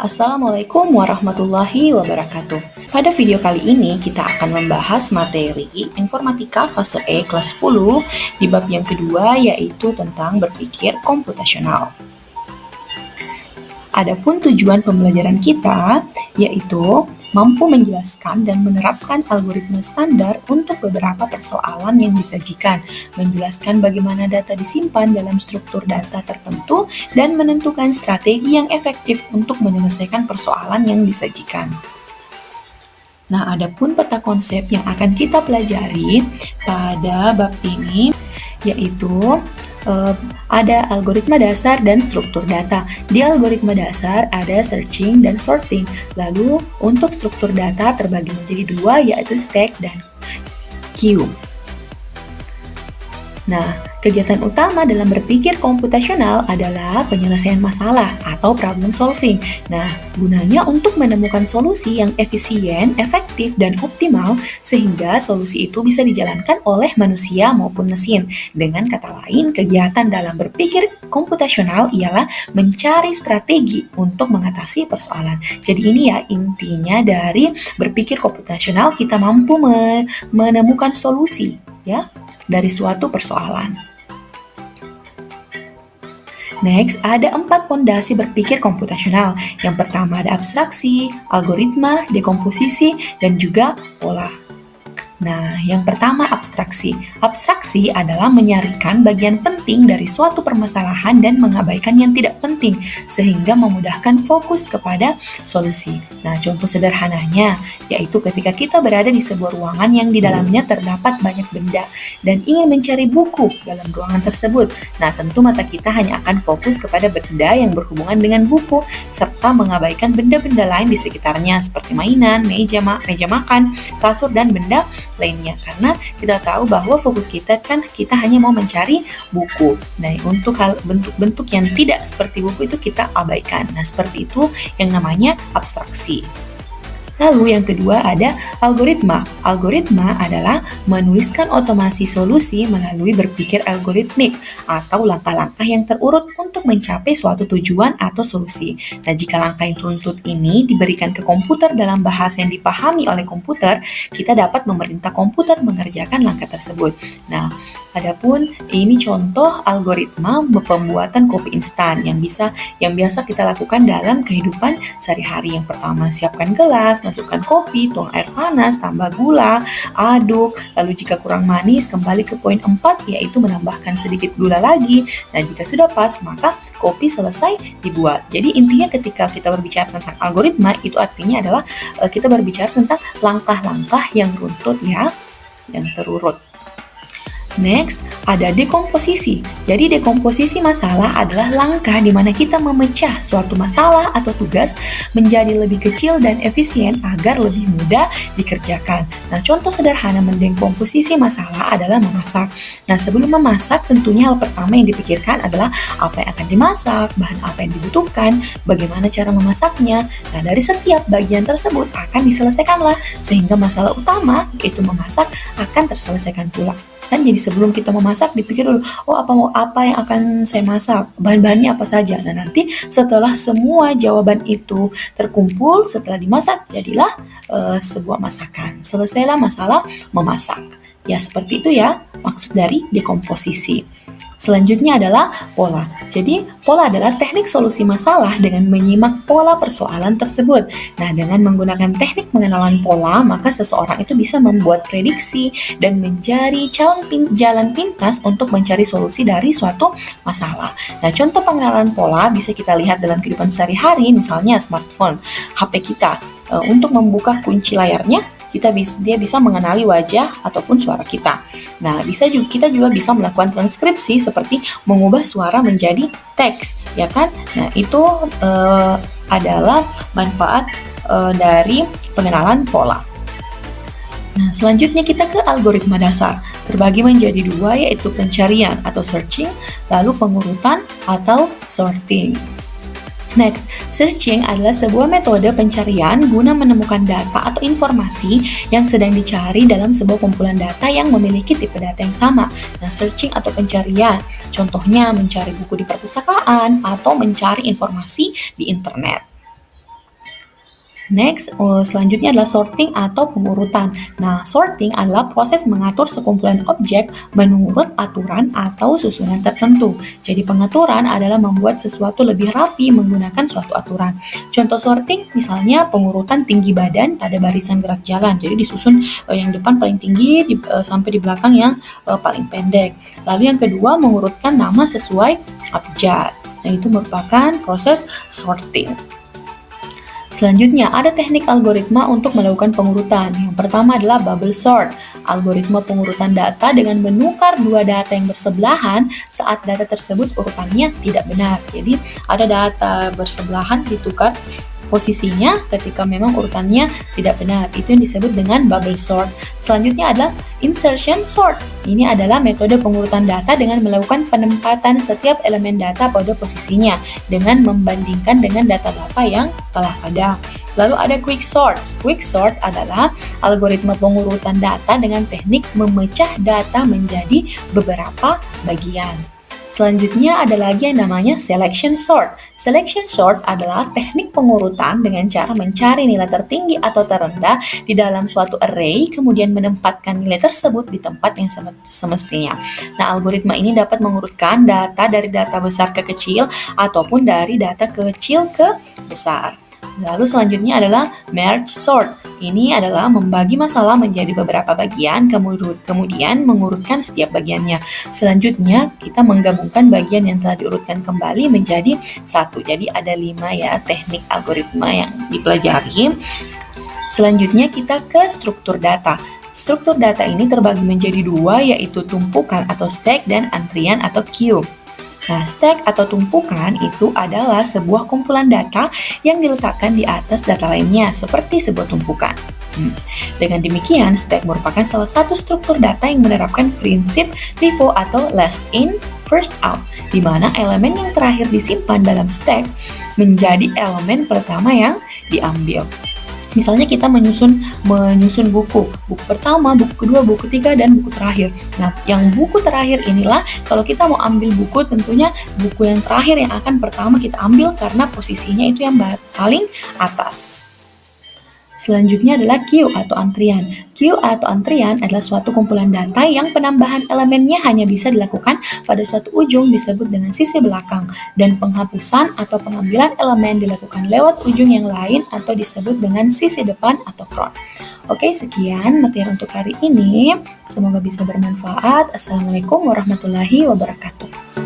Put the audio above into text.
Assalamualaikum warahmatullahi wabarakatuh. Pada video kali ini kita akan membahas materi Informatika fase E kelas 10 di bab yang kedua, yaitu tentang berpikir komputasional. Adapun tujuan pembelajaran kita yaitu mampu menjelaskan dan menerapkan algoritma standar untuk beberapa persoalan yang disajikan, menjelaskan bagaimana data disimpan dalam struktur data tertentu, dan menentukan strategi yang efektif untuk menyelesaikan persoalan yang disajikan. Nah, adapun peta konsep yang akan kita pelajari pada bab ini yaitu ada algoritma dasar dan struktur data. Di algoritma dasar ada searching dan sorting. Lalu untuk struktur data terbagi menjadi dua, yaitu stack dan queue. Nah, kegiatan utama dalam berpikir komputasional adalah penyelesaian masalah atau problem solving. Nah, gunanya untuk menemukan solusi yang efisien, efektif, dan optimal sehingga solusi itu bisa dijalankan oleh manusia maupun mesin. Dengan kata lain, kegiatan dalam berpikir komputasional ialah mencari strategi untuk mengatasi persoalan. Jadi ini ya intinya dari berpikir komputasional, kita mampu menemukan solusi ya dari suatu persoalan. Next, ada 4 pondasi berpikir komputasional. Yang pertama ada abstraksi, algoritma, dekomposisi, dan juga pola. Nah, yang pertama abstraksi. Abstraksi adalah menyarikan bagian penting dari suatu permasalahan dan mengabaikan yang tidak penting, sehingga memudahkan fokus kepada solusi. Nah, contoh sederhananya, yaitu ketika kita berada di sebuah ruangan yang di dalamnya terdapat banyak benda, dan ingin mencari buku dalam ruangan tersebut. Nah, tentu mata kita hanya akan fokus kepada benda yang berhubungan dengan buku, serta mengabaikan benda-benda lain di sekitarnya, seperti mainan, meja makan, kasur, dan benda lainnya, karena kita tahu bahwa fokus kita hanya mau mencari buku. Nah, untuk bentuk-bentuk yang tidak seperti buku itu kita abaikan. Nah, seperti itu yang namanya abstraksi. Lalu yang kedua ada algoritma. Algoritma adalah menuliskan otomasi solusi melalui berpikir algoritmik atau langkah-langkah yang terurut untuk mencapai suatu tujuan atau solusi. Nah, jika langkah yang teruntut ini diberikan ke komputer dalam bahasa yang dipahami oleh komputer, kita dapat memerintah komputer mengerjakan langkah tersebut. Nah, adapun ini contoh algoritma pembuatan kopi instan yang biasa kita lakukan dalam kehidupan sehari-hari. Yang pertama, siapkan gelas, masukkan kopi, tuang air panas, tambah gula, aduk. Lalu jika kurang manis, kembali ke poin 4, yaitu menambahkan sedikit gula lagi. Nah, jika sudah pas, maka kopi selesai dibuat. Jadi intinya ketika kita berbicara tentang algoritma, itu artinya adalah kita berbicara tentang langkah-langkah yang runtut ya, yang terurut. Next, ada dekomposisi. Jadi dekomposisi masalah adalah langkah di mana kita memecah suatu masalah atau tugas menjadi lebih kecil dan efisien agar lebih mudah dikerjakan. Nah, contoh sederhana mendekomposisi masalah adalah memasak. Nah, sebelum memasak tentunya hal pertama yang dipikirkan adalah apa yang akan dimasak, bahan apa yang dibutuhkan, bagaimana cara memasaknya. Nah, dari setiap bagian tersebut akan diselesaikanlah sehingga masalah utama yaitu memasak akan terselesaikan pula. Kan jadi sebelum kita memasak dipikir dulu, apa yang akan saya masak, bahan-bahannya apa saja. Nah, nanti setelah semua jawaban itu terkumpul, setelah dimasak jadilah sebuah masakan. Selesailah masalah memasak. Ya, seperti itu ya maksud dari dekomposisi. Selanjutnya adalah pola. Jadi, pola adalah teknik solusi masalah dengan menyimak pola persoalan tersebut. Nah, dengan menggunakan teknik pengenalan pola, maka seseorang itu bisa membuat prediksi dan mencari jalan pintas untuk mencari solusi dari suatu masalah. Nah, contoh pengenalan pola bisa kita lihat dalam kehidupan sehari-hari, misalnya smartphone, HP kita. Untuk membuka kunci layarnya, dia bisa mengenali wajah ataupun suara kita. Nah, kita juga bisa melakukan transkripsi seperti mengubah suara menjadi teks, ya kan? Nah, itu adalah manfaat dari pengenalan pola. Nah, selanjutnya kita ke algoritma dasar. Terbagi menjadi dua, yaitu pencarian atau searching, lalu pengurutan atau sorting. Next, searching adalah sebuah metode pencarian guna menemukan data atau informasi yang sedang dicari dalam sebuah kumpulan data yang memiliki tipe data yang sama. Nah, searching atau pencarian, contohnya mencari buku di perpustakaan atau mencari informasi di internet. Next, selanjutnya adalah sorting atau pengurutan. Nah, sorting adalah proses mengatur sekumpulan objek menurut aturan atau susunan tertentu. Jadi pengaturan adalah membuat sesuatu lebih rapi menggunakan suatu aturan. Contoh sorting misalnya pengurutan tinggi badan pada barisan gerak jalan. Jadi disusun yang depan paling tinggi sampai di belakang yang paling pendek. Lalu yang kedua mengurutkan nama sesuai abjad. Nah, itu merupakan proses sorting. Selanjutnya, ada teknik algoritma untuk melakukan pengurutan. Yang pertama adalah bubble sort, algoritma pengurutan data dengan menukar dua data yang bersebelahan saat data tersebut urutannya tidak benar. Jadi, ada data bersebelahan ditukar posisinya ketika memang urutannya tidak benar. Itu yang disebut dengan bubble sort. Selanjutnya adalah insertion sort. Ini adalah metode pengurutan data dengan melakukan penempatan setiap elemen data pada posisinya dengan membandingkan dengan data-data yang telah ada. Lalu ada quick sort. Quick sort adalah algoritma pengurutan data dengan teknik memecah data menjadi beberapa bagian. Selanjutnya ada lagi yang namanya selection sort. Selection sort adalah teknik pengurutan dengan cara mencari nilai tertinggi atau terendah di dalam suatu array, kemudian menempatkan nilai tersebut di tempat yang semestinya. Nah, algoritma ini dapat mengurutkan data dari data besar ke kecil ataupun dari data kecil ke besar. Lalu selanjutnya adalah merge sort. Ini adalah membagi masalah menjadi beberapa bagian, kemudian mengurutkan setiap bagiannya. Selanjutnya, kita menggabungkan bagian yang telah diurutkan kembali menjadi satu. Jadi ada 5 ya teknik algoritma yang dipelajari. Selanjutnya kita ke struktur data. Struktur data ini terbagi menjadi 2, yaitu tumpukan atau stack dan antrian atau queue. Nah, stack atau tumpukan itu adalah sebuah kumpulan data yang diletakkan di atas data lainnya, seperti sebuah tumpukan. Dengan demikian, stack merupakan salah satu struktur data yang menerapkan prinsip FIFO atau last in, first out, di mana elemen yang terakhir disimpan dalam stack menjadi elemen pertama yang diambil. Misalnya kita menyusun buku pertama, buku kedua, buku ketiga, dan buku terakhir. Nah, yang buku terakhir inilah kalau kita mau ambil buku, tentunya buku yang terakhir yang akan pertama kita ambil karena posisinya itu yang paling atas. Selanjutnya adalah queue atau antrian. Queue atau antrian adalah suatu kumpulan data yang penambahan elemennya hanya bisa dilakukan pada suatu ujung disebut dengan sisi belakang, dan penghapusan atau pengambilan elemen dilakukan lewat ujung yang lain atau disebut dengan sisi depan atau front. Oke, sekian materi untuk hari ini. Semoga bisa bermanfaat. Assalamualaikum warahmatullahi wabarakatuh.